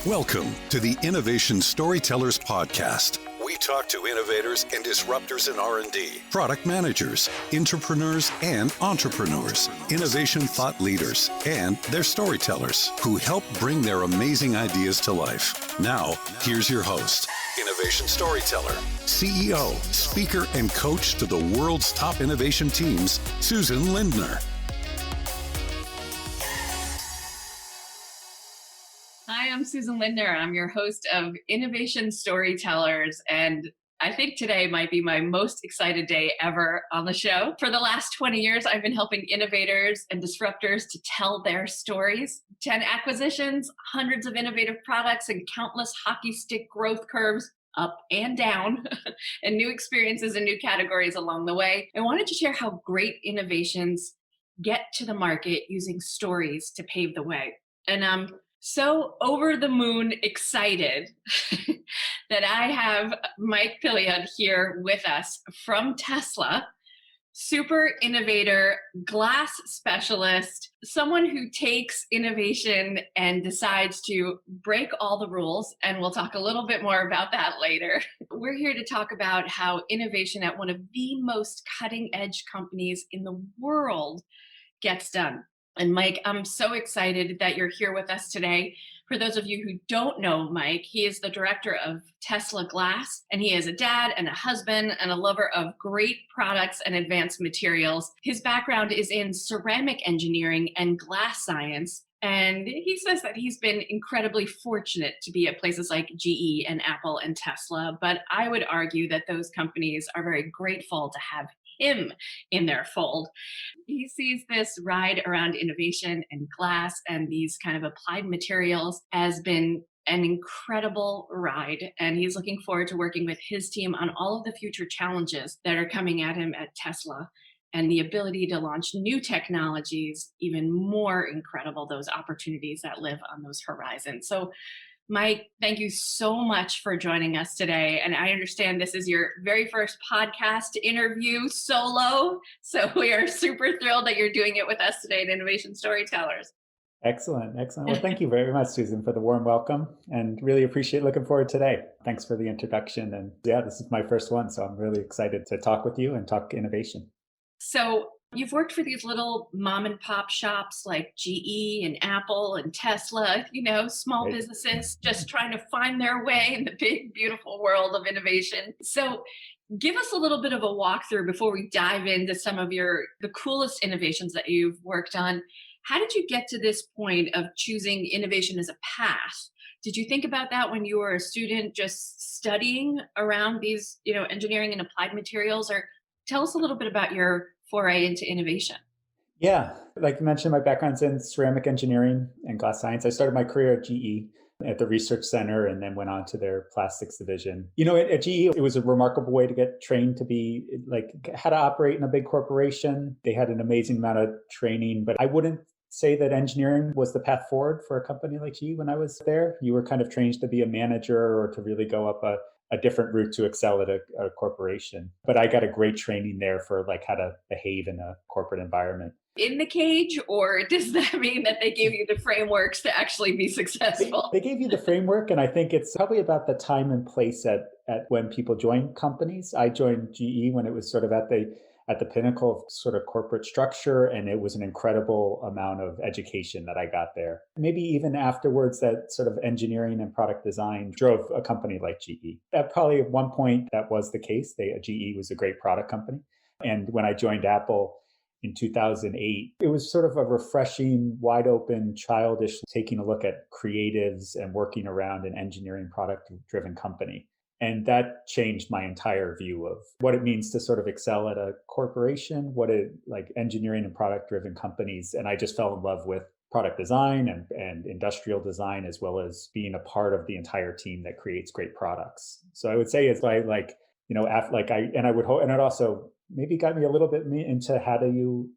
Welcome to the Innovation Storytellers podcast. We talk to innovators and disruptors in R&D, product managers, entrepreneurs, and entrepreneurs, innovation thought leaders, and their storytellers who help bring their amazing ideas to life. Now, here's your host, Innovation Storyteller, CEO, speaker, and coach to the world's top innovation teams, Susan Lindner. Hi, I'm Susan Lindner. I'm your host of Innovation Storytellers, and I think today might be my most excited day ever on the show. For the last 20 years, I've been helping innovators and disruptors to tell their stories. 10 acquisitions, hundreds of innovative products, and countless hockey stick growth curves up and down, and new experiences and new categories along the way. I wanted to share how great innovations get to the market using stories to pave the way. And I'm so over the moon excited that I have Mike Pilliod here with us from Tesla, super innovator, glass specialist, someone who takes innovation and decides to break all the rules, and we'll talk a little bit more about that later. We're here to talk about how innovation at one of the most cutting-edge companies in the world gets done. And Mike, I'm so excited that you're here with us today. For those of you who don't know Mike, he is the director of Tesla Glass, and he is a dad and a husband and a lover of great products and advanced materials. His background is in ceramic engineering and glass science, and he says that he's been incredibly fortunate to be at places like GE and Apple and Tesla, but I would argue that those companies are very grateful to have him in their fold. He sees this ride around innovation and glass and these kind of applied materials as been an incredible ride, and he's looking forward to working with his team on all of the future challenges that are coming at him at Tesla, and the ability to launch new technologies, even more incredible, those opportunities that live on those horizons. So Mike, thank you so much for joining us today. And I understand this is your very first podcast interview solo. So we are super thrilled that you're doing it with us today at Innovation Storytellers. Excellent. Well, thank you very much, Susan, for the warm welcome, and really appreciate looking forward today. Thanks for the introduction. And yeah, this is my first one, so I'm really excited to talk with you and talk innovation. So you've worked for these little mom and pop shops like GE and Apple and Tesla, small businesses just trying to find their way in the big, beautiful world of innovation. So give us a little bit of a walkthrough before we dive into some of the coolest innovations that you've worked on. How did you get to this point of choosing innovation as a path? Did you think about that when you were a student just studying around these, engineering and applied materials? Or tell us a little bit about your foray into innovation. Yeah, like you mentioned, my background's in ceramic engineering and glass science. I started my career at GE at the research center and then went on to their plastics division. At GE, it was a remarkable way to get trained to be how to operate in a big corporation. They had an amazing amount of training, but I wouldn't say that engineering was the path forward for a company like GE when I was there. You were kind of trained to be a manager or to really go up a different route to excel at a corporation. But I got a great training there for how to behave in a corporate environment. In the cage, or does that mean that they gave you the frameworks to actually be successful? They gave you the framework, and I think it's probably about the time and place at when people join companies. I joined GE when it was sort of at the pinnacle of sort of corporate structure, and it was an incredible amount of education that I got there. Maybe even afterwards, that sort of engineering and product design drove a company like GE. Probably at one point that was the case. GE was a great product company. And when I joined Apple in 2008, it was sort of a refreshing, wide open, childish taking a look at creatives and working around an engineering product driven company. And that changed my entire view of what it means to sort of excel at a corporation, engineering and product driven companies. And I just fell in love with product design and industrial design, as well as being a part of the entire team that creates great products. So I would say it's it also maybe got me a little bit into how do you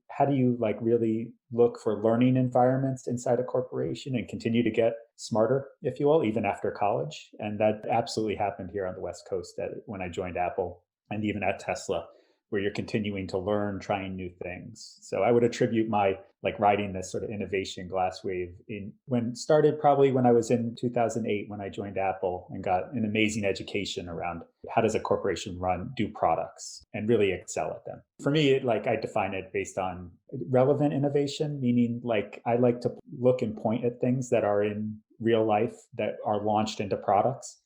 really look for learning environments inside a corporation and continue to get smarter, if you will, even after college. And that absolutely happened here on the West Coast when I joined Apple and even at Tesla. where you're continuing to learn, trying new things. So I would attribute my riding this sort of innovation glass wave in when started probably when I was in 2008 when I joined Apple and got an amazing education around how does a corporation do products and really excel at them. For me, I define it based on relevant innovation, meaning I like to look and point at things that are in real life that are launched into products.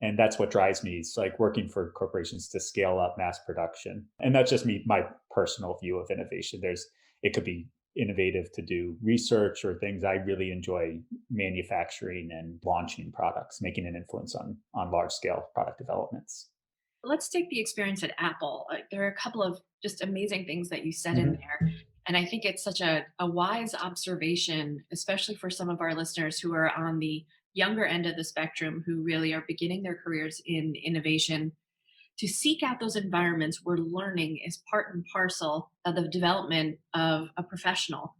And that's what drives me. It's working for corporations to scale up mass production. And that's just my personal view of innovation. It could be innovative to do research or things. I really enjoy manufacturing and launching products, making an influence on large scale product developments. Let's take the experience at Apple. There are a couple of just amazing things that you said in Mhm. there. And I think it's such a wise observation, especially for some of our listeners who are on the younger end of the spectrum, who really are beginning their careers in innovation, to seek out those environments where learning is part and parcel of the development of a professional,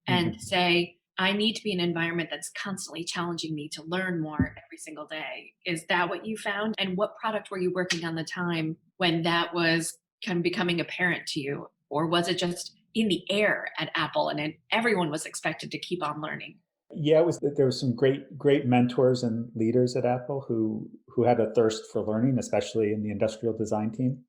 and Mhm. say, I need to be in an environment that's constantly challenging me to learn more every single day. Is that what you found? And what product were you working on the time when that was kind of becoming apparent to you? Or was it just in the air at Apple and everyone was expected to keep on learning? Yeah, there was some great mentors and leaders at Apple who had a thirst for learning, especially in the industrial design team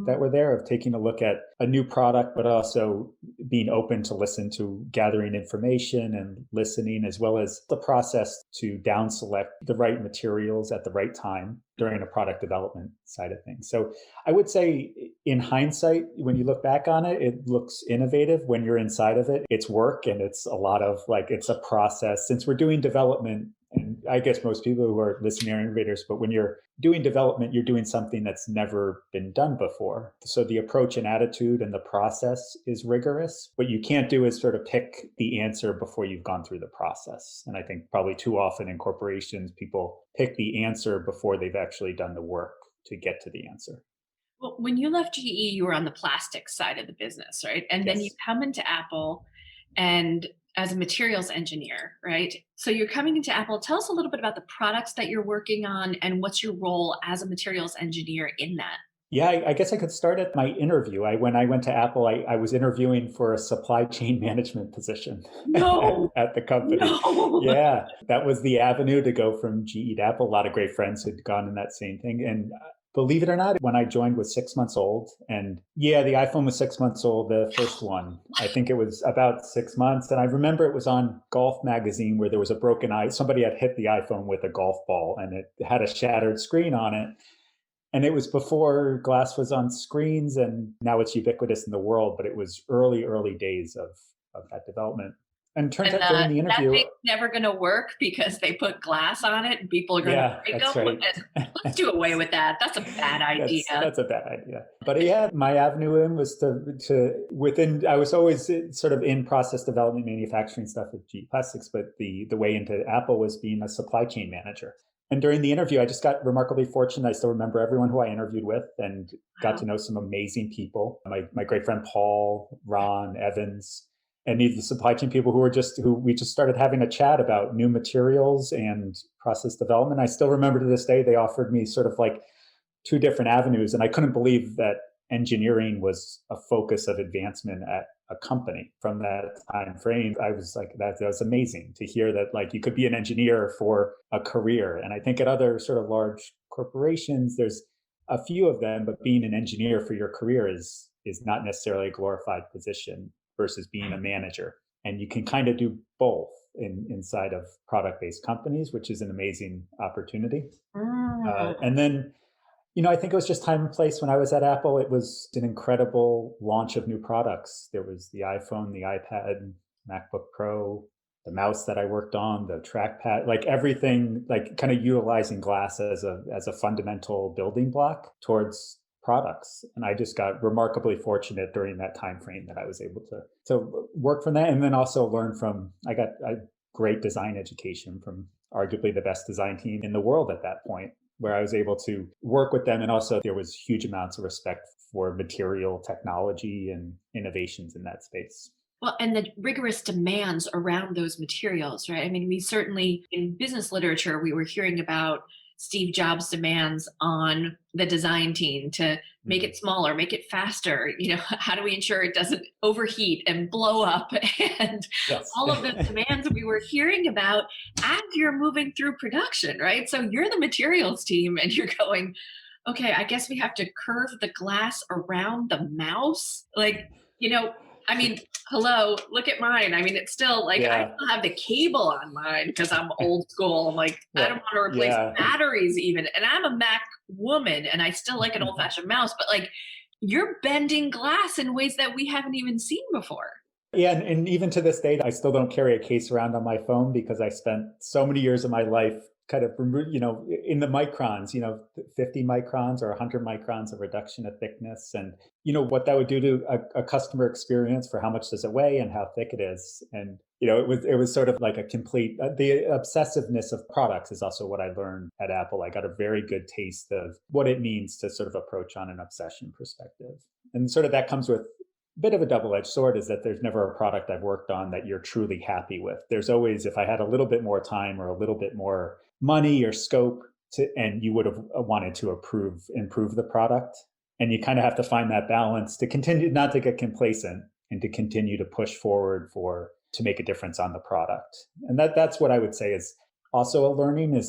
that Mhm. were there, of taking a look at a new product, but also being open to listen to gathering information and listening, as well as the process to down select the right materials at the right time during a product development side of things. So I would say in hindsight, when you look back on it, it looks innovative. When you're inside of it, it's work and it's a lot of it's a process. Since we're doing development, and I guess most people who are listening are innovators, but when you're doing development, you're doing something that's never been done before. So the approach and attitude and the process is rigorous. What you can't do is sort of pick the answer before you've gone through the process. And I think probably too often in corporations, people pick the answer before they've actually done the work to get to the answer. Well, when you left GE, you were on the plastics side of the business, right? And then you Yes. come into Apple and as a materials engineer, right? So you're coming into Apple. Tell us a little bit about the products that you're working on and what's your role as a materials engineer in that? Yeah, I guess I could start at my interview. When I went to Apple, I was interviewing for a supply chain management position No, at the company. no. Yeah, that was the avenue to go from GE to Apple. A lot of great friends had gone in that same thing. And believe it or not, when I joined was 6 months old. And yeah, the iPhone was 6 months old, the first one. I think it was about 6 months. And I remember it was on Golf magazine where there was a broken eye. Somebody had hit the iPhone with a golf ball and it had a shattered screen on it. And it was before glass was on screens, and now it's ubiquitous in the world, but it was early days of that development. And turns And out during the that interview, thing's never going to work because they put glass on it and people are going to yeah, break that's them. right. Let's do away with that. That's a bad idea. That's a bad idea. But yeah, my avenue in was to within. I was always sort of in process development, manufacturing stuff at G Plastics, but the way into Apple was being a supply chain manager. And during the interview, I just got remarkably fortunate. I still remember everyone who I interviewed with and got Wow. to know some amazing people. My great friend Paul, Ron, Evans, and the supply chain people who we just started having a chat about new materials and process development. I still remember to this day they offered me sort of two different avenues, and I couldn't believe that engineering was a focus of advancement at a company from that time frame. I was like, that was amazing to hear that you could be an engineer for a career. And I think at other sort of large corporations, there's a few of them, but being an engineer for your career is not necessarily a glorified position versus being a manager. And you can kind of do both inside of product-based companies, which is an amazing opportunity. Mm. And then I think it was just time and place. When I was at Apple, it was an incredible launch of new products. There was the iPhone, the iPad, MacBook Pro, the mouse that I worked on, the trackpad, everything, kind of utilizing glass as a fundamental building block towards products. And I just got remarkably fortunate during that time frame that I was able to work from that, and then also learn from. I got a great design education from arguably the best design team in the world at that point, where I was able to work with them. And also there was huge amounts of respect for material technology and innovations in that space. Well, and the rigorous demands around those materials, right? I mean, we certainly, in business literature, we were hearing about Steve Jobs' demands on the design team to make it smaller, make it faster. How do we ensure it doesn't overheat and blow up and Yes. all of the demands we were hearing about as you're moving through production, right? So you're the materials team and you're going, okay, I guess we have to curve the glass around the mouse. I mean, hello, look at mine. I mean, it's still like, I Yeah. still have the cable on mine because I'm old school. I'm like, I don't want to replace batteries even. And I'm a Mac woman and I still like an old fashioned mouse, but like you're bending glass in ways that we haven't even seen before. Yeah, and even to this day, I still don't carry a case around on my phone because I spent so many years of my life kind of, in the microns, 50 microns or 100 microns of reduction of thickness. And, what that would do to a customer experience for how much does it weigh and how thick it is. And, it was sort of like a complete, the obsessiveness of products is also what I learned at Apple. I got a very good taste of what it means to sort of approach on an obsession perspective. And sort of that comes with bit of a double-edged sword is that there's never a product I've worked on that you're truly happy with. There's always, if I had a little bit more time or a little bit more money or scope and you would have wanted to improve the product. And you kind of have to find that balance to continue not to get complacent and to continue to push forward to make a difference on the product. And that's what I would say is also a learning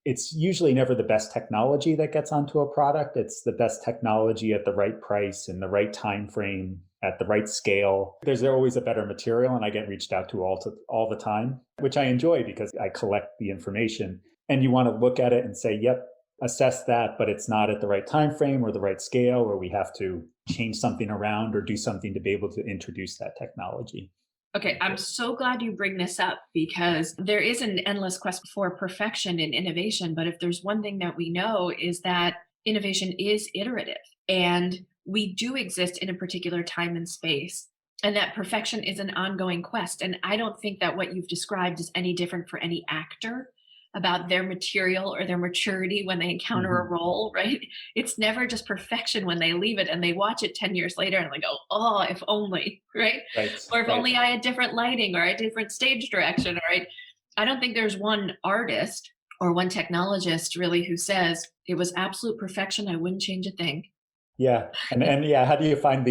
it's usually never the best technology that gets onto a product. It's the best technology at the right price and the right time frame at the right scale. There's always a better material, and I get reached out to all the time, which I enjoy because I collect the information. And you want to look at it and say, yep, assess that, but it's not at the right time frame or the right scale, or we have to change something around or do something to be able to introduce that technology. Okay, I'm so glad you bring this up because there is an endless quest for perfection in innovation. But if there's one thing that we know is that innovation is iterative and we do exist in a particular time and space, and that perfection is an ongoing quest. And I don't think that what you've described is any different for any actor about their material or their maturity when they encounter a role, right? It's never just perfection when they leave it and they watch it 10 years later and they go, oh, if only, right? Or if only I had different lighting or a different stage direction, right? I don't think there's one artist or one technologist really who says it was absolute perfection. I wouldn't change a thing. Yeah. And yeah, how do you find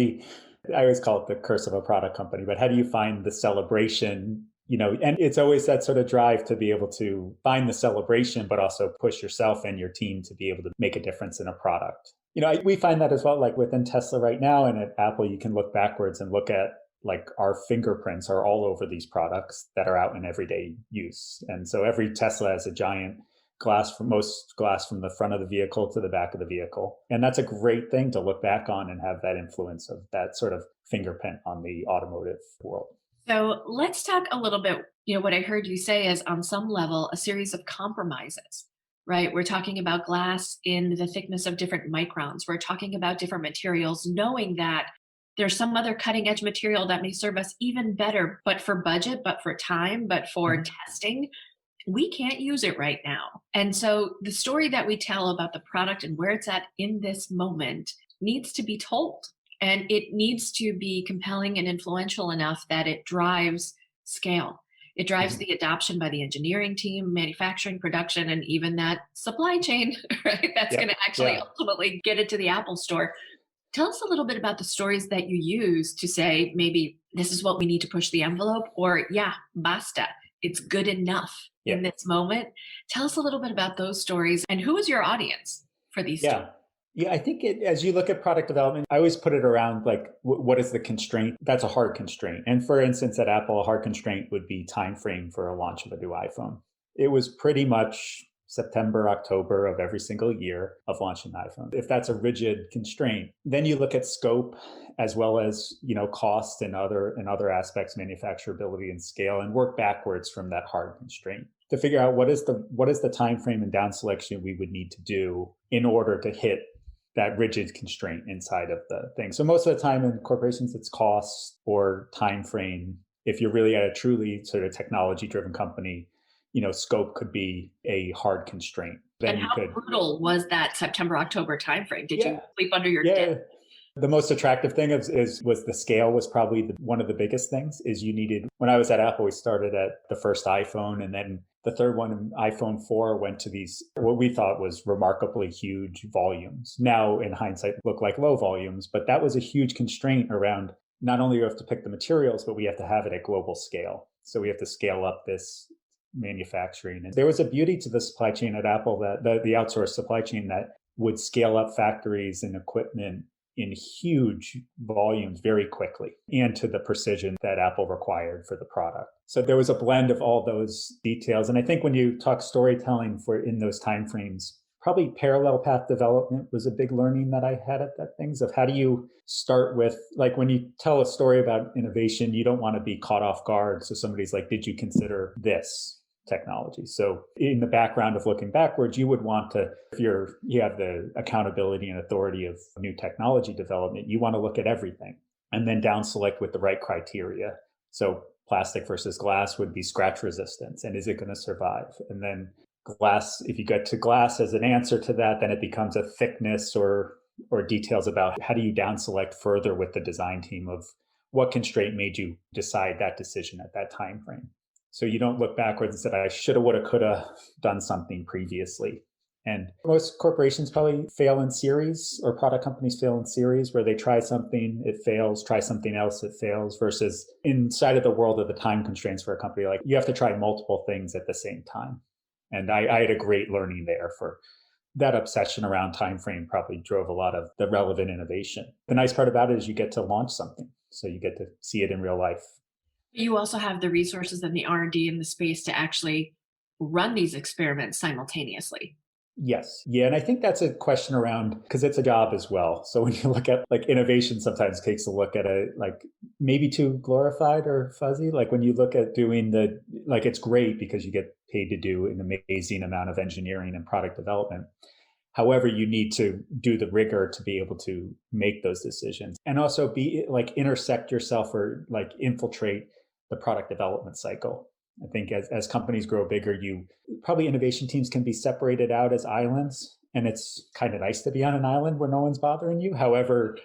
I always call it the curse of a product company, but how do you find the celebration? And it's always that sort of drive to be able to find the celebration, but also push yourself and your team to be able to make a difference in a product. We find that as well, like within Tesla right now and at Apple, you can look backwards and look at like our fingerprints are all over these products that are out in everyday use. And so every Tesla has a giant most glass from the front of the vehicle to the back of the vehicle. And that's a great thing to look back on and have that influence of that sort of fingerprint on the automotive world. So let's talk a little bit, what I heard you say is on some level, a series of compromises, right? We're talking about glass in the thickness of different microns. We're talking about different materials, knowing that there's some other cutting edge material that may serve us even better, but for budget, but for time, but for testing, we can't use it right now. And so the story that we tell about the product and where it's at in this moment needs to be told. And it needs to be compelling and influential enough that it drives scale. It drives the adoption by the engineering team, manufacturing, production, and even that supply chain, right? That's going to actually ultimately get it to the Apple store. Tell us a little bit about the stories that you use to say, maybe this is what we need to push the envelope, or basta. It's good enough in this moment. Tell us a little bit about those stories and who is your audience for these stories? Yeah, I think as you look at product development, I always put it around like, what is the constraint? That's a hard constraint. And for instance, at Apple, a hard constraint would be time frame for a launch of a new iPhone. It was pretty much September, October of every single year of launching an iPhone. If that's a rigid constraint, then you look at scope as well as, cost and other aspects, manufacturability and scale, and work backwards from that hard constraint to figure out what is the time frame and down selection we would need to do in order to hit that rigid constraint inside of the thing. So most of the time in corporations, it's cost or time frame. If you're really at a truly sort of technology-driven company, scope could be a hard constraint. Then and how brutal was that September, October timeframe? Did you sleep under your desk? The most attractive thing was the scale was probably one of the biggest things is you needed, when I was at Apple, we started at the first iPhone, and then the third one, iPhone 4, went to these, what we thought was remarkably huge volumes. Now, in hindsight, look like low volumes, but that was a huge constraint around not only do we have to pick the materials, but we have to have it at global scale. So we have to scale up this manufacturing. And there was a beauty to the supply chain at Apple, that the outsourced supply chain, that would scale up factories and equipment in huge volumes very quickly, and to the precision that Apple required for the product. So there was a blend of all those details. And I think when you talk storytelling for in those timeframes, probably parallel path development was a big learning that I had at that things of how do you start with, like when you tell a story about innovation, you don't want to be caught off guard. So somebody's like, did you consider this technology? So in the background of looking backwards, you would want to, if you have the accountability and authority of new technology development, you want to look at everything and then down select with the right criteria. So plastic versus glass would be scratch resistance, and is it going to survive? And then glass, if you get to glass as an answer to that, then it becomes a thickness or details about how do you down select further with the design team of what constraint made you decide that decision at that time frame. So you don't look backwards and say, I shoulda, woulda, coulda done something previously. And most corporations probably fail in series, or product companies fail in series, where they try something, it fails, try something else, it fails, versus inside of the world of the time constraints for a company, like you have to try multiple things at the same time. And I had a great learning there for that. Obsession around time frame probably drove a lot of the relevant innovation. The nice part about it is you get to launch something. So you get to see it in real life. You also have the resources and the R&D in the space to actually run these experiments simultaneously. Yes. Yeah. And I think that's a question around, because it's a job as well. So when you look at like innovation, sometimes takes a look at it like maybe too glorified or fuzzy. Like when you look at doing like it's great because you get paid to do an amazing amount of engineering and product development. However, you need to do the rigor to be able to make those decisions, and also be like intersect yourself or like infiltrate the product development cycle. I think as companies grow bigger, probably innovation teams can be separated out as islands, and it's kind of nice to be on an island where no one's bothering you. However,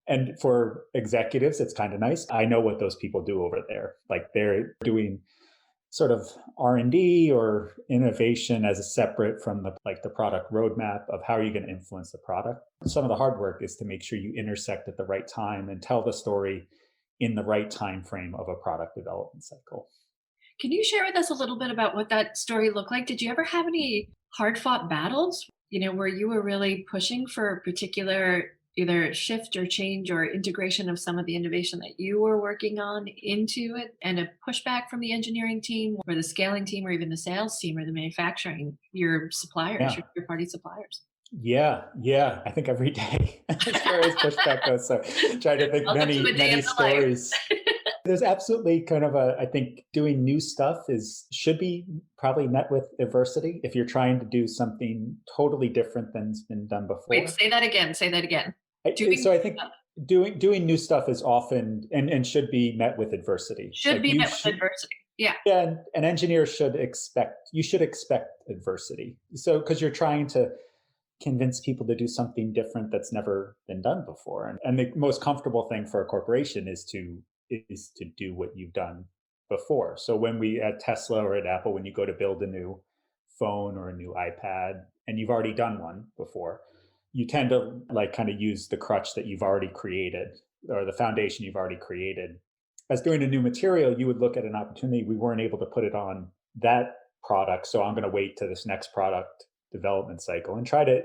and for executives, it's kind of nice. I know what those people do over there. Like they're doing sort of R&D or innovation as a separate from the product roadmap of how are you going to influence the product. Some of the hard work is to make sure you intersect at the right time and tell the story in the right time frame of a product development cycle. Can you share with us a little bit about what that story looked like? Did you ever have any hard-fought battles, where you were really pushing for a particular either shift or change or integration of some of the innovation that you were working on into it, and a pushback from the engineering team or the scaling team or even the sales team or the manufacturing, your suppliers, your third-party suppliers? Yeah. I think every day as far as pushback goes. So try to think many stories. There's absolutely kind of I think doing new stuff should be probably met with adversity if you're trying to do something totally different than's been done before. Wait, say that again. So I think doing new stuff is often and should be met with adversity. Should be met with adversity. Yeah. Yeah, and engineers should expect adversity. So because you're trying to convince people to do something different that's never been done before. And the most comfortable thing for a corporation is to do what you've done before. So when we at Tesla or at Apple, when you go to build a new phone or a new iPad and you've already done one before, you tend to like kind of use the crutch that you've already created or the foundation you've already created. As doing a new material, you would look at an opportunity. We weren't able to put it on that product, so I'm going to wait to this next product development cycle and try to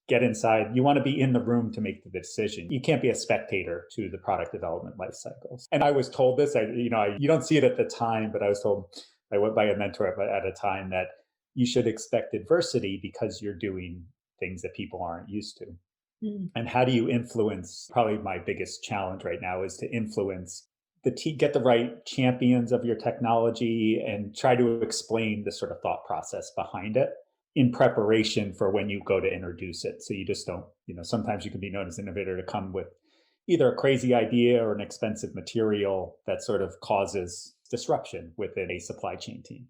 get inside. You want to be in the room to make the decision. You can't be a spectator to the product development life cycles. And I was told this, you don't see it at the time, but I was told, I went by a mentor at a time, that you should expect adversity because you're doing things that people aren't used to. Mm. And how do you influence? Probably my biggest challenge right now is to influence get the right champions of your technology and try to explain the sort of thought process behind it in preparation for when you go to introduce it. So you just don't, sometimes you can be known as an innovator to come with either a crazy idea or an expensive material that sort of causes disruption within a supply chain team.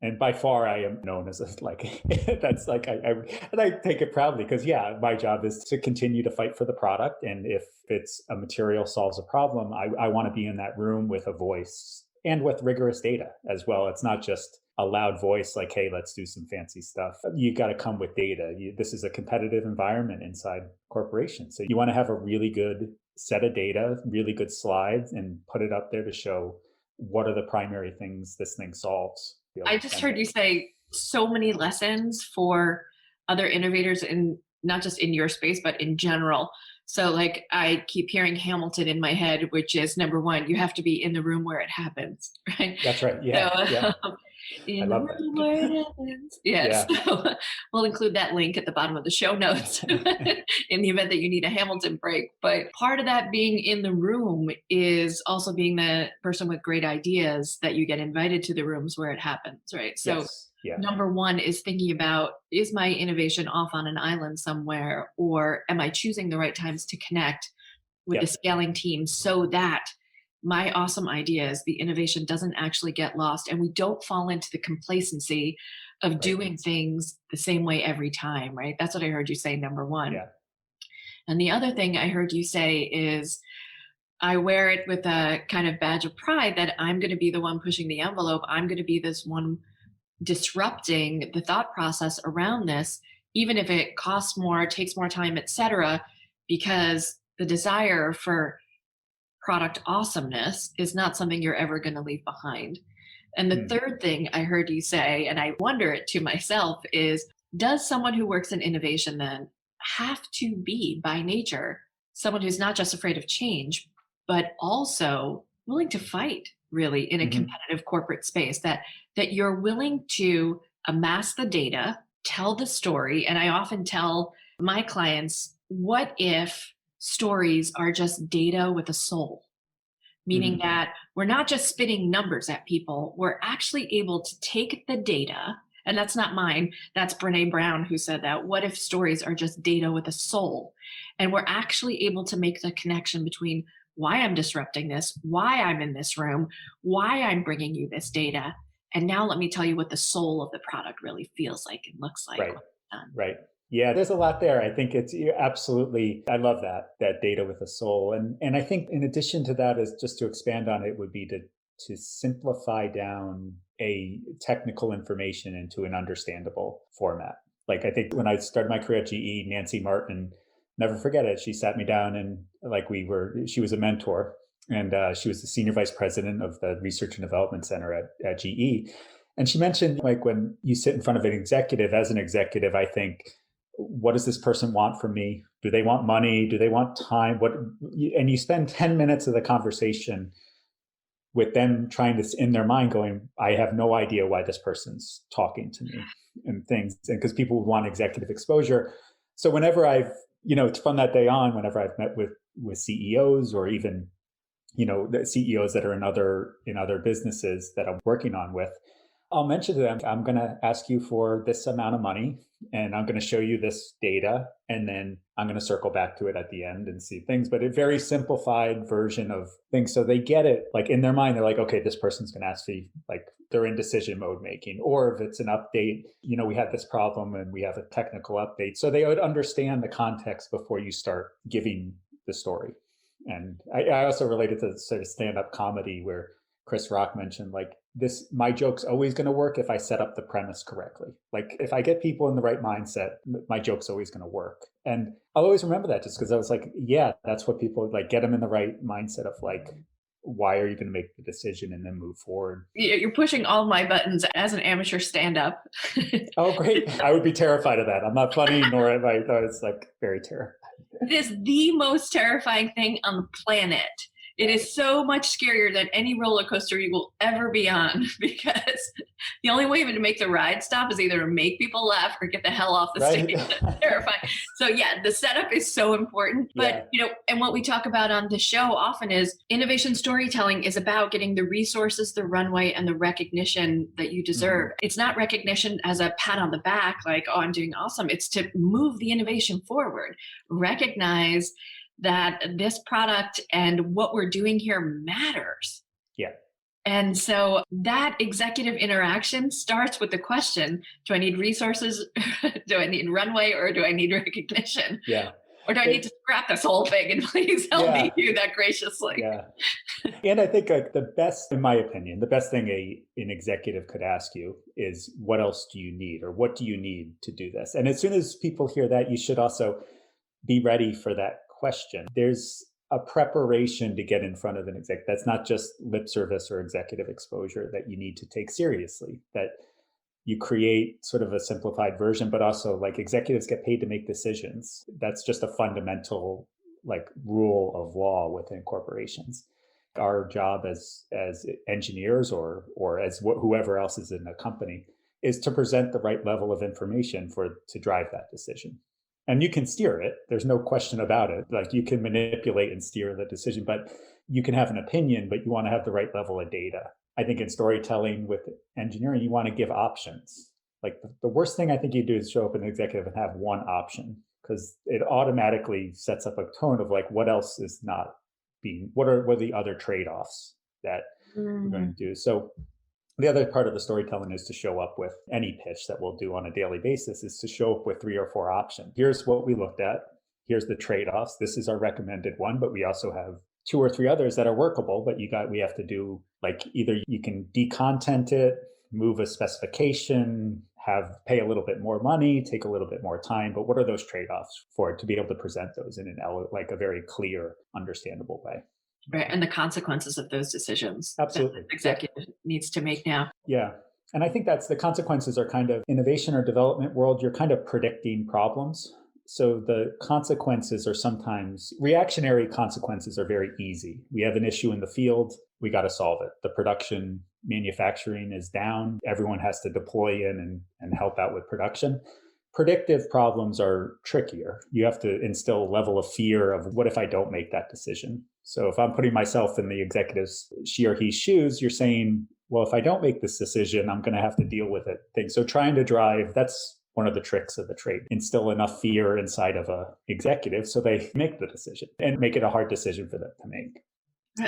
And by far, I am known as that's like, and I take it proudly because, yeah, my job is to continue to fight for the product. And if it's a material solves a problem, I want to be in that room with a voice and with rigorous data as well. It's not just a loud voice like, hey, let's do some fancy stuff. You got to come with data. This is a competitive environment inside corporations. So you want to have a really good set of data, really good slides, and put it up there to show what are the primary things this thing solves. I just heard you say so many lessons for other innovators in not just in your space, but in general. So like I keep hearing Hamilton in my head, which is number one, you have to be in the room where it happens, right? That's right. Yeah. So, Yeah. I in the love room where it that. happens. Yes. Yeah. So we'll include that link at the bottom of the show notes in the event that you need a Hamilton break. But part of that being in the room is also being the person with great ideas that you get invited to the rooms where it happens, right? So Yes. Yeah. number one is thinking about, is my innovation off on an island somewhere, or am I choosing the right times to connect with Yep. the scaling team so that my awesome ideas, the innovation doesn't actually get lost and we don't fall into the complacency of Right. doing things the same way every time, right? That's what I heard you say, number one. Yeah. And the other thing I heard you say is, I wear it with a kind of badge of pride that I'm going to be the one pushing the envelope. I'm going to be this one disrupting the thought process around this, even if it costs more, takes more time, etc., because the desire for product awesomeness is not something you're ever going to leave behind. And the third thing I heard you say, and I wonder it to myself, is does someone who works in innovation then have to be by nature someone who's not just afraid of change, but also willing to fight really in a competitive corporate space, that you're willing to amass the data, tell the story. And I often tell my clients, what if stories are just data with a soul? Meaning that we're not just spitting numbers at people, we're actually able to take the data, and that's not mine, that's Brene Brown who said that. What if stories are just data with a soul? And we're actually able to make the connection between why I'm disrupting this, why I'm in this room, why I'm bringing you this data. And now let me tell you what the soul of the product really feels like and looks like. Right. Right. Yeah, there's a lot there. I think it's absolutely, I love that data with a soul. And I think in addition to that, is just to expand on it, would be to simplify down a technical information into an understandable format. Like I think when I started my career at GE, Nancy Martin, never forget it, she sat me down and she was a mentor, and she was the senior vice president of the research and development center at GE. And she mentioned, like, when you sit in front of an executive, as an executive, I think, what does this person want from me? Do they want money? Do they want time? And you spend 10 minutes of the conversation with them trying to, in their mind, going, I have no idea why this person's talking to me and things. And because people want executive exposure. So whenever from that day on, whenever I've met with CEOs, or even, the CEOs that are in other businesses that I'm working on with, I'll mention to them, I'm going to ask you for this amount of money, and I'm going to show you this data, and then I'm going to circle back to it at the end and see things, but a very simplified version of things. So they get it, like in their mind, they're like, okay, this person's going to ask me, like they're in decision mode making, or if it's an update, we had this problem and we have a technical update. So they would understand the context before you start giving the story. And I also related to sort of stand-up comedy, where Chris Rock mentioned, like, my joke's always going to work if I set up the premise correctly. Like if I get people in the right mindset, my joke's always going to work. And I'll always remember that, just because I was like, yeah, that's what people like, get them in the right mindset of like, why are you going to make the decision and then move forward? You're pushing all my buttons as an amateur stand-up. Oh, great. I would be terrified of that. I'm not funny, nor am I. It's like very terrifying. It is the most terrifying thing on the planet. It is so much scarier than any roller coaster you will ever be on, because the only way to make the ride stop is either to make people laugh or get the hell off the stage. That's terrifying. So yeah, the setup is so important. But and what we talk about on the show often is innovation storytelling is about getting the resources, the runway, and the recognition that you deserve. It's not recognition as a pat on the back, like, oh, I'm doing awesome. It's to move the innovation forward. Recognize that this product and what we're doing here matters. Yeah. And so that executive interaction starts with the question, do I need resources? Do I need runway, or do I need recognition? Yeah. Or do I need to scrap this whole thing and please help me Yeah. do that graciously? Yeah. And I think like the best, in my opinion, the best thing an executive could ask you is, what else do you need, or what do you need to do this? And as soon as people hear that, you should also be ready for that question. There's a preparation to get in front of an exec. That's not just lip service or executive exposure that you need to take seriously, that you create sort of a simplified version, but also like executives get paid to make decisions. That's just a fundamental like rule of law within corporations. Our job as engineers or as whoever else is in the company is to present the right level of information to drive that decision. And you can steer it. There's no question about it. Like you can manipulate and steer the decision, but you can have an opinion, but you want to have the right level of data. I think in storytelling with engineering, you want to give options. Like the worst thing I think you do is show up an executive and have one option, because it automatically sets up a tone of like, what else is not being, what are the other trade-offs that you're going to do? So the other part of the storytelling is to show up with any pitch that we'll do on a daily basis, is to show up with 3 or 4 options. Here's what we looked at. Here's the trade-offs. This is our recommended one, but we also have 2 or 3 others that are workable, but we have to do, like, either you can decontent it, move a specification, pay a little bit more money, take a little bit more time, but what are those trade-offs for it to be able to present those in a very clear, understandable way. Right. And the consequences of those decisions. Absolutely. That the executive needs to make now. Yeah. And I think that's the consequences are kind of innovation or development world. You're kind of predicting problems. So the consequences are sometimes reactionary consequences are very easy. We have an issue in the field. We got to solve it. The production manufacturing is down. Everyone has to deploy in and help out with production. Predictive problems are trickier. You have to instill a level of fear of, what if I don't make that decision? So if I'm putting myself in the executive's, she or he shoes, you're saying, well, if I don't make this decision, I'm going to have to deal with it. So trying to drive, that's one of the tricks of the trade. Instill enough fear inside of a executive so they make the decision and make it a hard decision for them to make.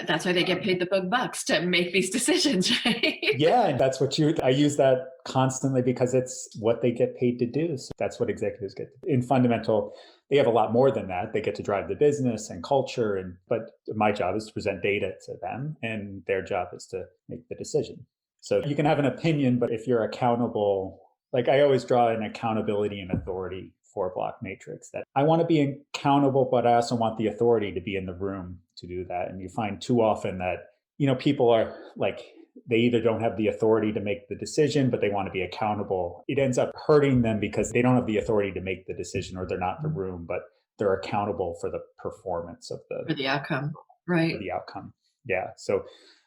That's why they get paid the big bucks to make these decisions, right? Yeah, and that's I use that constantly because it's what they get paid to do. So that's what executives get. In fundamental, they have a lot more than that. They get to drive the business and culture, but my job is to present data to them, and their job is to make the decision. So you can have an opinion, but if you're accountable, like I always draw an accountability and authority 4-block matrix, that I want to be accountable, but I also want the authority to be in the room to do that. And you find too often that, people are like, they either don't have the authority to make the decision, but they want to be accountable. It ends up hurting them because they don't have the authority to make the decision, or they're not in the room, but they're accountable for the performance of for the outcome. Right. For the outcome. Yeah. So,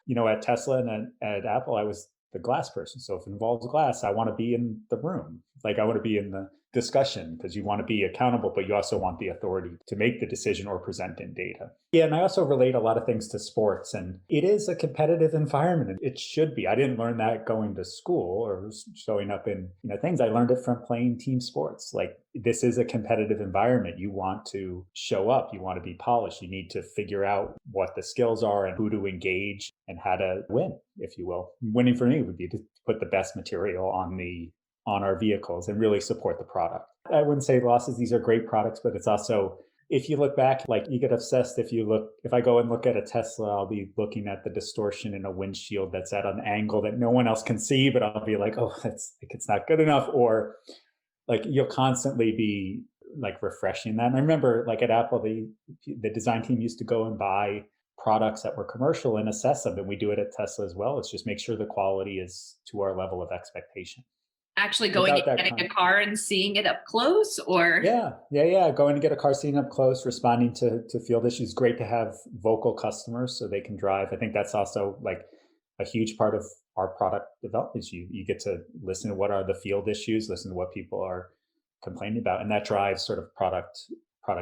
at Tesla and at Apple, I was the glass person. So if it involves glass, I want to be in the room. Like I want to be in the discussion, because you want to be accountable, but you also want the authority to make the decision or present in data. Yeah, and I also relate a lot of things to sports, and it is a competitive environment. It should be. I didn't learn that going to school or showing up in things. I learned it from playing team sports. Like this is a competitive environment. You want to show up. You want to be polished. You need to figure out what the skills are and who to engage and how to win, if you will. Winning for me would be to put the best material on our vehicles and really support the product. I wouldn't say losses, these are great products, but it's also, if you look back, like you get obsessed. If I go and look at a Tesla, I'll be looking at the distortion in a windshield that's at an angle that no one else can see, but I'll be like, oh, it's not good enough. Or like you'll constantly be like refreshing that. And I remember like at Apple, the design team used to go and buy products that were commercial and assess them. And we do it at Tesla as well. It's just make sure the quality is to our level of expectation. Actually going and getting a car and seeing it up close, or? Yeah. Going to get a car, seeing up close, responding to field issues. Great to have vocal customers so they can drive. I think that's also like a huge part of our product development. You get to listen to what are the field issues, listen to what people are complaining about. And that drives sort of product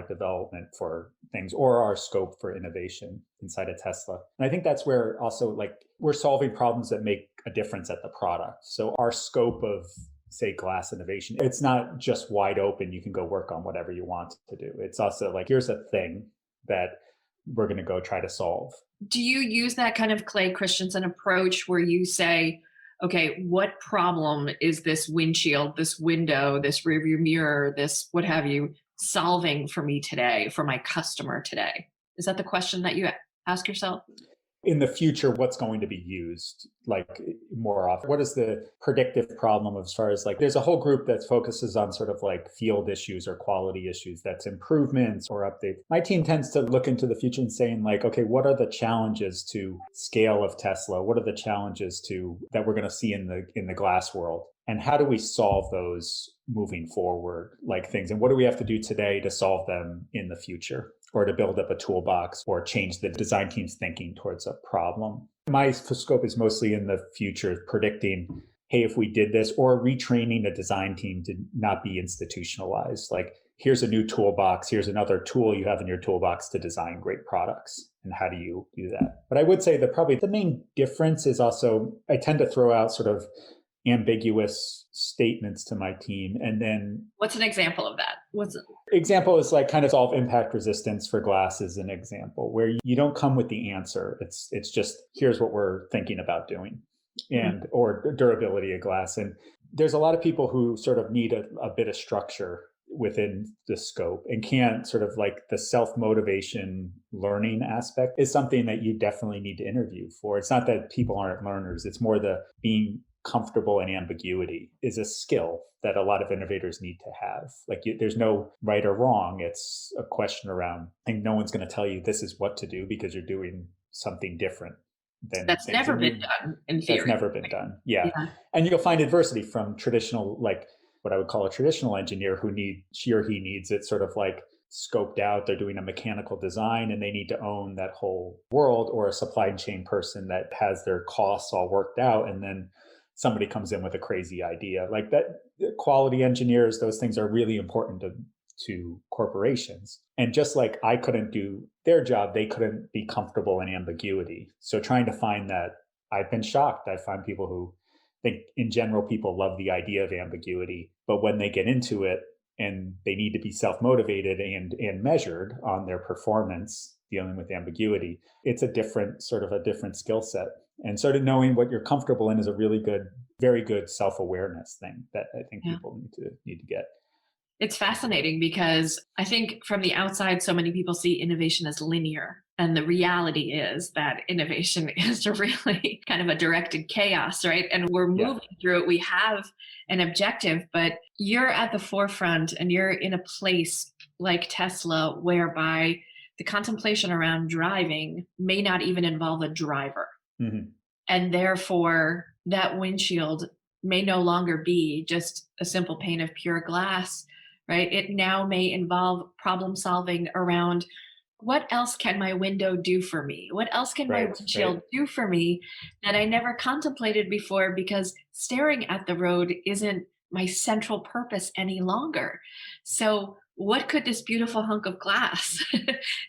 development for things, or our scope for innovation inside of Tesla. And I think that's where also like we're solving problems that make a difference at the product. So our scope of, say, glass innovation, it's not just wide open. You can go work on whatever you want to do. It's also like, here's a thing that we're going to go try to solve. Do you use that kind of Clay Christensen approach where you say, okay, what problem is this windshield, this window, this rearview mirror, this what have you, solving for me today, for my customer today? Is that the question that you ask yourself? In the future, what's going to be used like more often? What is the predictive problem as far as like, there's a whole group that focuses on sort of like field issues or quality issues, that's improvements or updates. My team tends to look into the future and saying like, okay, what are the challenges to scale of Tesla? What are the challenges to that we're going to see in the glass world? And how do we solve those moving forward, like things? And what do we have to do today to solve them in the future, or to build up a toolbox or change the design team's thinking towards a problem? My scope is mostly in the future, predicting, hey, if we did this, or retraining a design team to not be institutionalized. Like, here's a new toolbox, here's another tool you have in your toolbox to design great products. And how do you do that? But I would say that probably the main difference is also, I tend to throw out sort of ambiguous statements to my team. And then what's an example of that? Example is like kind of solve impact resistance for glass is an example where you don't come with the answer. It's just, here's what we're thinking about doing, and or durability of glass. And there's a lot of people who sort of need a bit of structure within the scope, and can't sort of like the self-motivation learning aspect is something that you definitely need to interview for. It's not that people aren't learners. It's more the being comfortable in ambiguity is a skill that a lot of innovators need to have. Like there's no right or wrong. It's a question around, I think no one's going to tell you this is what to do because you're doing something different than that's never been done in theory. That's never been done. Yeah. And you'll find adversity from traditional, like what I would call a traditional engineer who she or he needs it sort of like scoped out. They're doing a mechanical design and they need to own that whole world, or a supply chain person that has their costs all worked out. And then somebody comes in with a crazy idea like that. Quality engineers, those things are really important to corporations. And just like I couldn't do their job, they couldn't be comfortable in ambiguity. So trying to find that, I've been shocked. I find people who think in general, people love the idea of ambiguity, but when they get into it and they need to be self-motivated and measured on their performance dealing with ambiguity, it's a different skill set. And sort of knowing what you're comfortable in is a really good, very good self-awareness thing that I think people need to get. It's fascinating because I think from the outside, so many people see innovation as linear. And the reality is that innovation is really kind of a directed chaos, right? And we're moving through it. We have an objective, but you're at the forefront and you're in a place like Tesla whereby the contemplation around driving may not even involve a driver. Mm-hmm. And therefore, that windshield may no longer be just a simple pane of pure glass, right? It now may involve problem solving around what else can my window do for me? What else can my windshield do for me that I never contemplated before, because staring at the road isn't my central purpose any longer. So what could this beautiful hunk of glass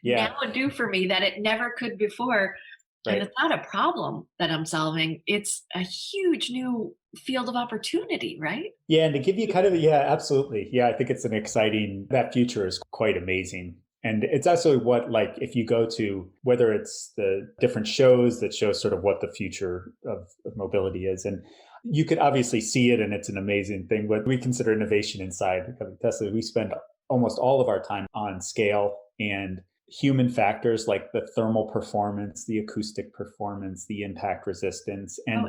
now do for me that it never could before? And it's not a problem that I'm solving. It's a huge new field of opportunity, right? Yeah. And to give you kind of, absolutely. Yeah. I think it's that future is quite amazing. And it's also what, like, if you go to, whether it's the different shows that show sort of what the future of mobility is, and you could obviously see it and it's an amazing thing, but we consider innovation inside Tesla. We spend almost all of our time on scale and human factors like the thermal performance, the acoustic performance, the impact resistance, and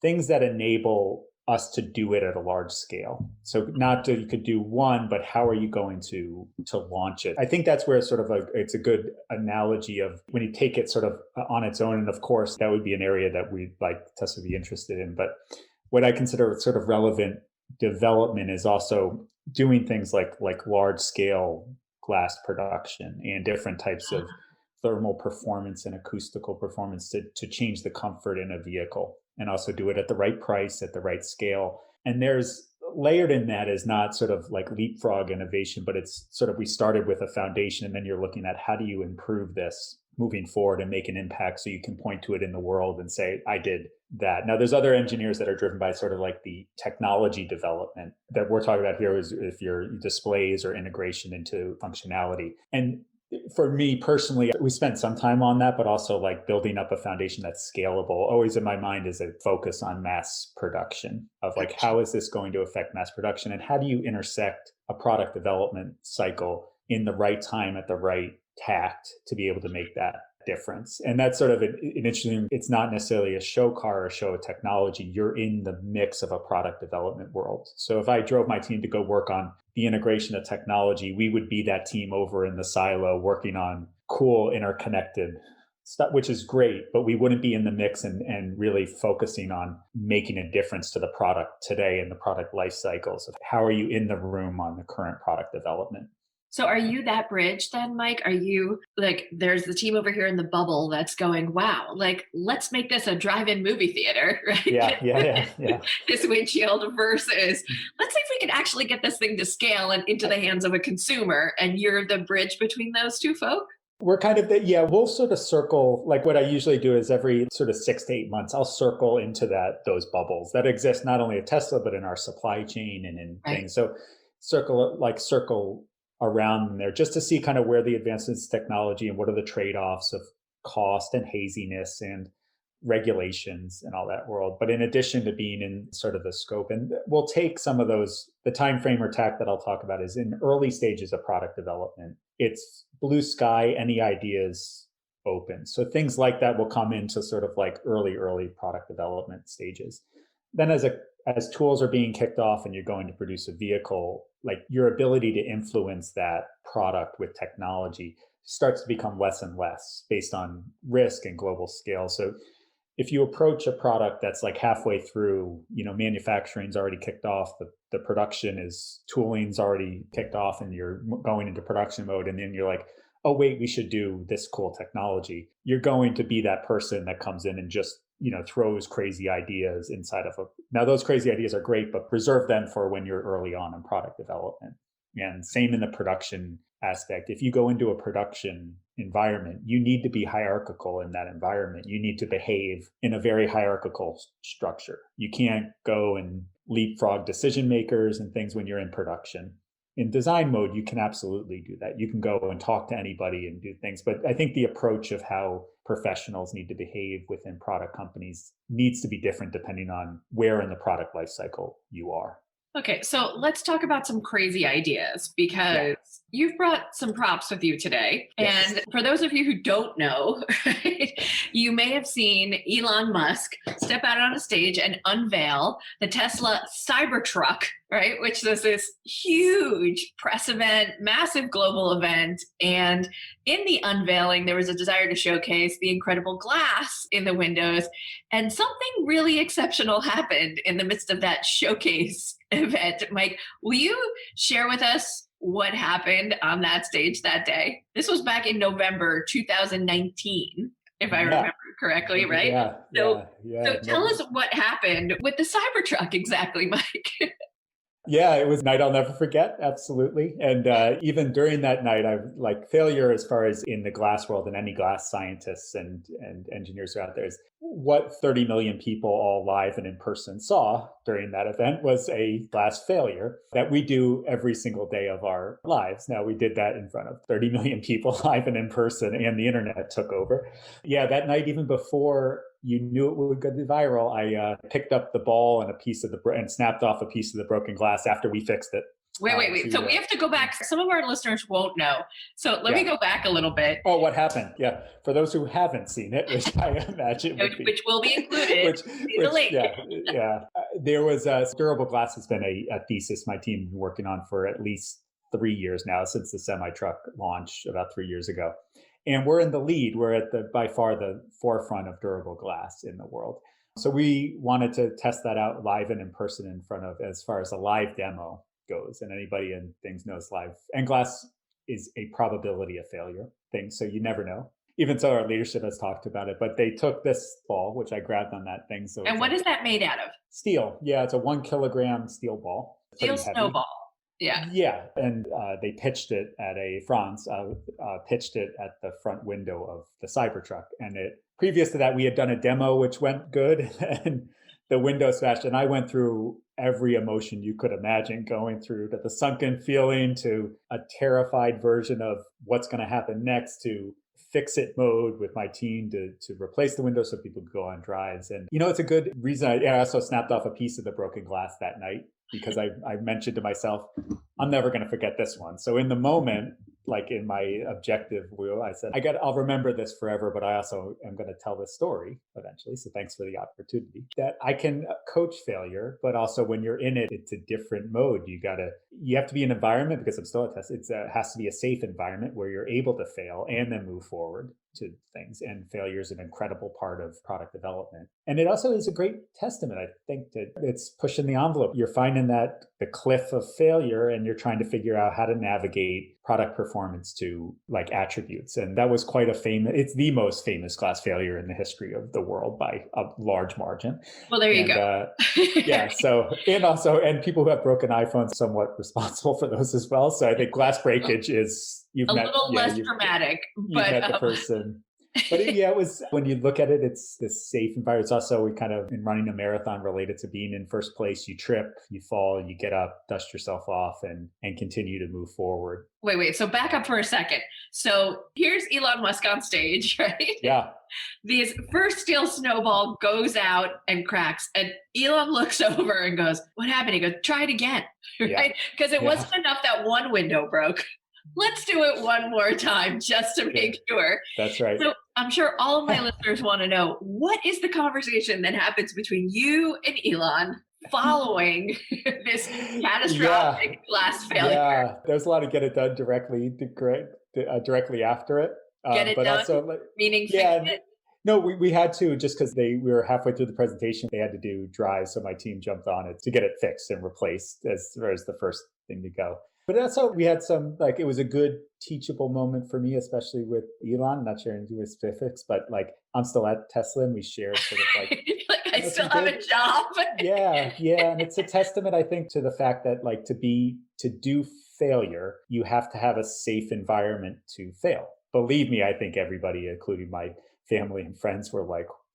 things that enable us to do it at a large scale. So not that you could do one, but how are you going to launch it? I think that's where it's a good analogy of when you take it sort of on its own. And of course, that would be an area that we'd like Tesla to be interested in. But what I consider sort of relevant development is also doing things like large scale glass production and different types of thermal performance and acoustical performance to change the comfort in a vehicle, and also do it at the right price, at the right scale. And there's layered in that is not sort of like leapfrog innovation, but it's sort of, we started with a foundation and then you're looking at how do you improve this moving forward and make an impact so you can point to it in the world and say, I did that. Now, there's other engineers that are driven by sort of like the technology development that we're talking about here is if your displays or integration into functionality. And For me personally, we spent some time on that, but also like building up a foundation that's scalable. Always in my mind is a focus on mass production of like, how is this going to affect mass production? And how do you intersect a product development cycle in the right time at the right tact to be able to make that difference? And that's sort of an interesting, it's not necessarily a show car or a show of technology. You're in the mix of a product development world. So if I drove my team to go work on the integration of technology, we would be that team over in the silo working on cool interconnected stuff, which is great, but we wouldn't be in the mix and really focusing on making a difference to the product today and the product life cycles of how are you in the room on the current product development. So are you that bridge then, Mike? Are you like, there's the team over here in the bubble that's going, wow, like, let's make this a drive-in movie theater, right? Yeah. This windshield versus, let's see if we can actually get this thing to scale and into the hands of a consumer. And you're the bridge between those two folk? We're kind of we'll sort of circle, like what I usually do is every sort of 6 to 8 months, I'll circle into those bubbles that exist not only at Tesla, but in our supply chain and in things. So circle around there just to see kind of where the advancements in technology and what are the trade-offs of cost and haziness and regulations and all that world. But in addition to being in sort of the scope, and we'll take some of those, the time frame or tack that I'll talk about is in early stages of product development. It's blue sky, any ideas open. So things like that will come into sort of like early product development stages. Then as tools are being kicked off and you're going to produce a vehicle, like your ability to influence that product with technology starts to become less and less based on risk and global scale. So if you approach a product that's like halfway through, manufacturing's already kicked off, the production is, tooling's already kicked off and you're going into production mode, and then you're like, oh wait, we should do this cool technology. You're going to be that person that comes in and just throws crazy ideas inside of now those crazy ideas are great, but preserve them for when you're early on in product development. And same in the production aspect. If you go into a production environment, you need to be hierarchical in that environment. You need to behave in a very hierarchical structure. You can't go and leapfrog decision makers and things when you're in production. In design mode, you can absolutely do that. You can go and talk to anybody and do things. But I think the approach of how professionals need to behave within product companies needs to be different depending on where in the product life cycle you are. Okay, so let's talk about some crazy ideas because you've brought some props with you today. Yes. And for those of you who don't know, right, you may have seen Elon Musk step out on a stage and unveil the Tesla Cybertruck, right, which was this huge press event, massive global event. And in the unveiling, there was a desire to showcase the incredible glass in the windows. And something really exceptional happened in the midst of that showcase event. Mike, will you share with us what happened on that stage that day? This was back in November 2019, if I remember correctly, right? So tell us what happened with the Cybertruck exactly, Mike. Yeah, it was a night I'll never forget. Absolutely. And even during that night, I like failure as far as in the glass world, and any glass scientists and engineers who are out there, is what 30 million people all live and in person saw during that event was a glass failure that we do every single day of our lives. Now, we did that in front of 30 million people live and in person, and the internet took over. Yeah, that night, even before you knew it would go viral, I picked up the ball and and snapped off a piece of the broken glass after we fixed it. Wait. So we have to go back. Some of our listeners won't know. So let me go back a little bit. Oh, what happened? Yeah. For those who haven't seen it, which I imagine which will be included. There was durable glass has been a thesis my team has been working on for at least 3 years now, since the semi-truck launch about 3 years ago. And we're in the lead. We're at by far the forefront of durable glass in the world. So we wanted to test that out live and in person in front of, as far as a live demo goes. And anybody in things knows live. And glass is a probability of failure thing. So you never know. Even so, our leadership has talked about it. But they took this ball, which I grabbed on that thing. So and what is that made out of? Steel. Yeah, it's a 1 kilogram steel ball. Steel snowball. Yeah. And they pitched it at Franz pitched it at the front window of the Cybertruck. And previous to that, we had done a demo, which went good, and the window smashed. And I went through every emotion you could imagine going through, to the sunken feeling, to a terrified version of what's going to happen next, to fix it mode with my team to replace the window so people could go on drives. And, it's a good reason. I also snapped off a piece of the broken glass that night because I mentioned to myself, I'm never going to forget this one. So in the moment, like in my objective wheel, I said, I'll remember this forever, but I also am going to tell this story eventually. So thanks for the opportunity. That I can coach failure, but also when you're in it, it's a different mode. You have to be in an environment, because I'm still a test. It has to be a safe environment where you're able to fail and then move forward to things. And failure is an incredible part of product development. And it also is a great testament, I think, that it's pushing the envelope. You're finding that the cliff of failure, and you're trying to figure out how to navigate product performance to like attributes. And that was it's the most famous glass failure in the history of the world by a large margin. Well, there you go. Yeah. So, and people who have broken iPhones somewhat responsible for those as well. So I think glass breakage is little less dramatic, but met the person. But it was, when you look at it, it's this safe environment. It's also, we kind of, in running a marathon, related to being in first place. You trip, you fall, you get up, dust yourself off, and continue to move forward. Wait. So back up for a second. So here's Elon Musk on stage, right? Yeah. This first steel snowball goes out and cracks, and Elon looks over and goes, "What happened?" He goes, "Try it again," right? Because it wasn't enough that one window broke. Let's do it one more time just to make sure. That's right. So I'm sure all of my listeners want to know, what is the conversation that happens between you and Elon following this catastrophic glass failure? Yeah, there's a lot of get it done directly after it. Get it but done, also, meaning fix it? No, we had to, just because we were halfway through the presentation. They had to do drives, so my team jumped on it to get it fixed and replaced as the first thing to go. But also, we had some, it was a good teachable moment for me, especially with Elon. Not sharing with specifics, but I'm still at Tesla, and we shared sort of I still have a job. Yeah. And it's a testament, I think, to the fact that to do failure, you have to have a safe environment to fail. Believe me, I think everybody, including my family and friends, were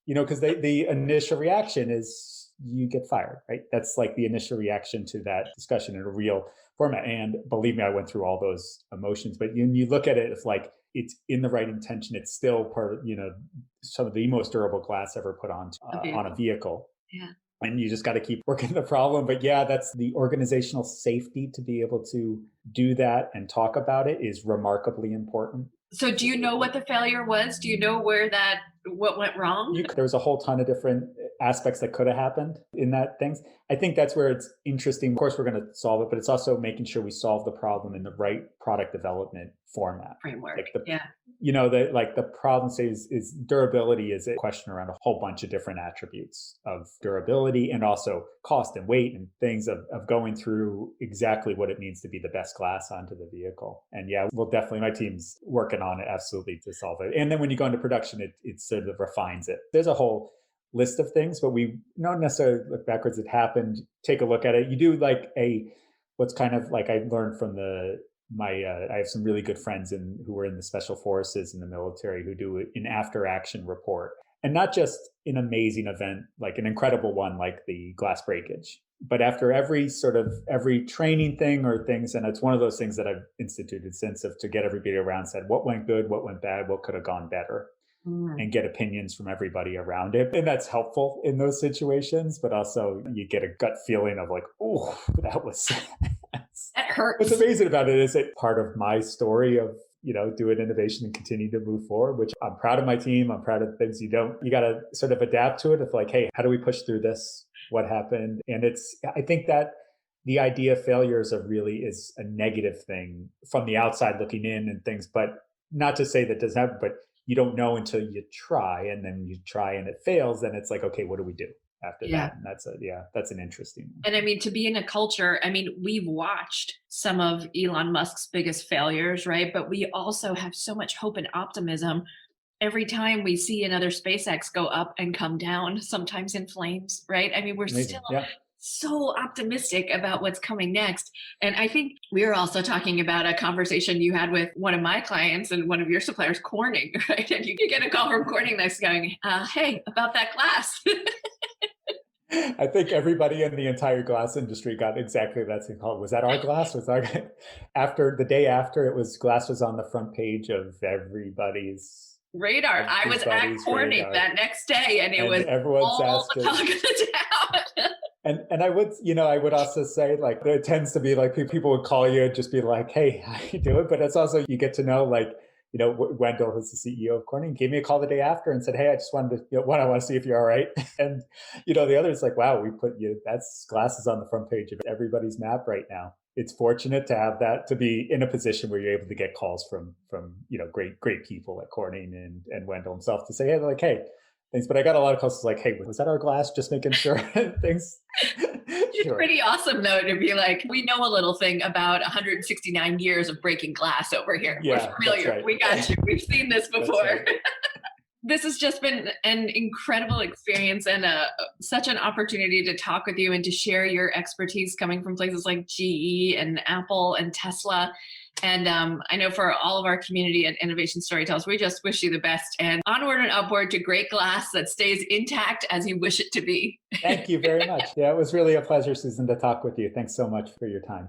because the initial reaction is you get fired, right? That's the initial reaction to that discussion in a real format. And believe me, I went through all those emotions. But when you look at it, it's it's in the right intention. It's still part of, some of the most durable glass ever put on a vehicle. Yeah. And you just got to keep working the problem. But yeah, that's the organizational safety to be able to do that and talk about it is remarkably important. So do you know what the failure was? Do you know what went wrong? There was a whole ton of different aspects that could have happened in that things. I think that's where it's interesting. Of course, we're going to solve it, but it's also making sure we solve the problem in the right product development format. Framework. The problem is durability is a question around a whole bunch of different attributes of durability, and also cost and weight and things of going through exactly what it means to be the best glass onto the vehicle. And yeah, well, definitely my team's working on it absolutely to solve it. And then when you go into production, it sort of refines it. There's a whole list of things, but we don't necessarily look backwards. It happened. Take a look at it. You do what's kind of I learned from I have some really good friends who were in the special forces in the military who do an after action report, and not just an amazing event, like an incredible one, like the glass breakage, but after every training thing or things. And it's one of those things that I've instituted since to get everybody around, said what went good, what went bad, what could have gone better. And get opinions from everybody around it. And that's helpful in those situations, but also you get a gut feeling of oh, that was that hurts. What's amazing about it is it part of my story of doing innovation and continue to move forward, which I'm proud of my team. I'm proud of the things you got to sort of adapt to it. Of hey, how do we push through this? What happened? And I think that the idea of failure is a negative thing from the outside looking in and things, but not to say that doesn't happen, but you don't know until you try, and then you try and it fails. Then it's okay, what do we do after that? And that's an interesting one. And to be in a culture, we've watched some of Elon Musk's biggest failures, right? But we also have so much hope and optimism every time we see another SpaceX go up and come down, sometimes in flames, right? We're still so optimistic about what's coming next. And I think we were also talking about a conversation you had with one of my clients and one of your suppliers, Corning, right? And you get a call from Corning that's going, hey, about that glass. I think everybody in the entire glass industry got exactly that thing called. Was that our glass? Was our after the day after it was glass was on the front page of Radar. I was at Corning that next day, and it was everyone's all asking. the talk of the town. And I would also say, like, there tends to be like people would call you and just be like, "Hey, how you doing?" But it's also, you get to know, like, Wendell, who's the CEO of Corning, gave me a call the day after and said, "Hey, I just wanted to, I want to see if you're all right." And the other's like, "Wow, we put you. That's glasses on the front page of everybody's map right now." It's fortunate to have that, to be in a position where you're able to get calls from great people at Corning and Wendell himself to say, "Hey," they're like, "Hey, thanks." But I got a lot of calls like, "Hey, was that our glass?" Just making sure things. It's Sure. pretty awesome, though, to be like, we know a little thing about 169 years of breaking glass over here. Yeah, we're familiar. Right. We got you. We've seen this before. Right. This has just been an incredible experience and such an opportunity to talk with you and to share your expertise coming from places like GE and Apple and Tesla. And I know for all of our community at Innovation Storytellers, we just wish you the best, and onward and upward to great glass that stays intact as you wish it to be. Thank you very much. Yeah, it was really a pleasure, Susan, to talk with you. Thanks so much for your time.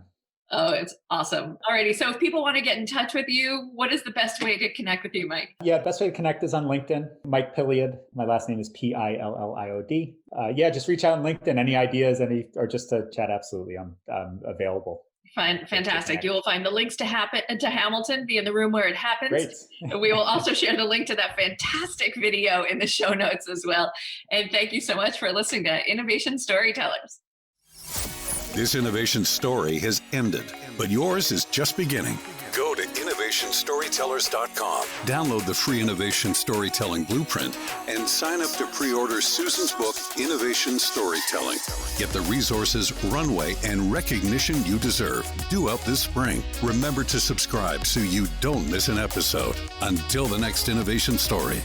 Oh, it's awesome. Alrighty, so if people want to get in touch with you, what is the best way to connect with you, Mike? Yeah, best way to connect is on LinkedIn. Mike Pilliod. My last name is Pilliod. Just reach out on LinkedIn. Any ideas, or just to chat, absolutely. I'm available. Fantastic. You will find the links to Hamilton, be in the room where it happens. Great. We will also share the link to that fantastic video in the show notes as well. And thank you so much for listening to Innovation Storytellers. This innovation story has ended, but yours is just beginning. Go to innovationstorytellers.com, download the free Innovation Storytelling Blueprint, and sign up to pre-order Susan's book, Innovation Storytelling. Get the resources, runway, and recognition you deserve due out this spring. Remember to subscribe so you don't miss an episode. Until the next innovation story.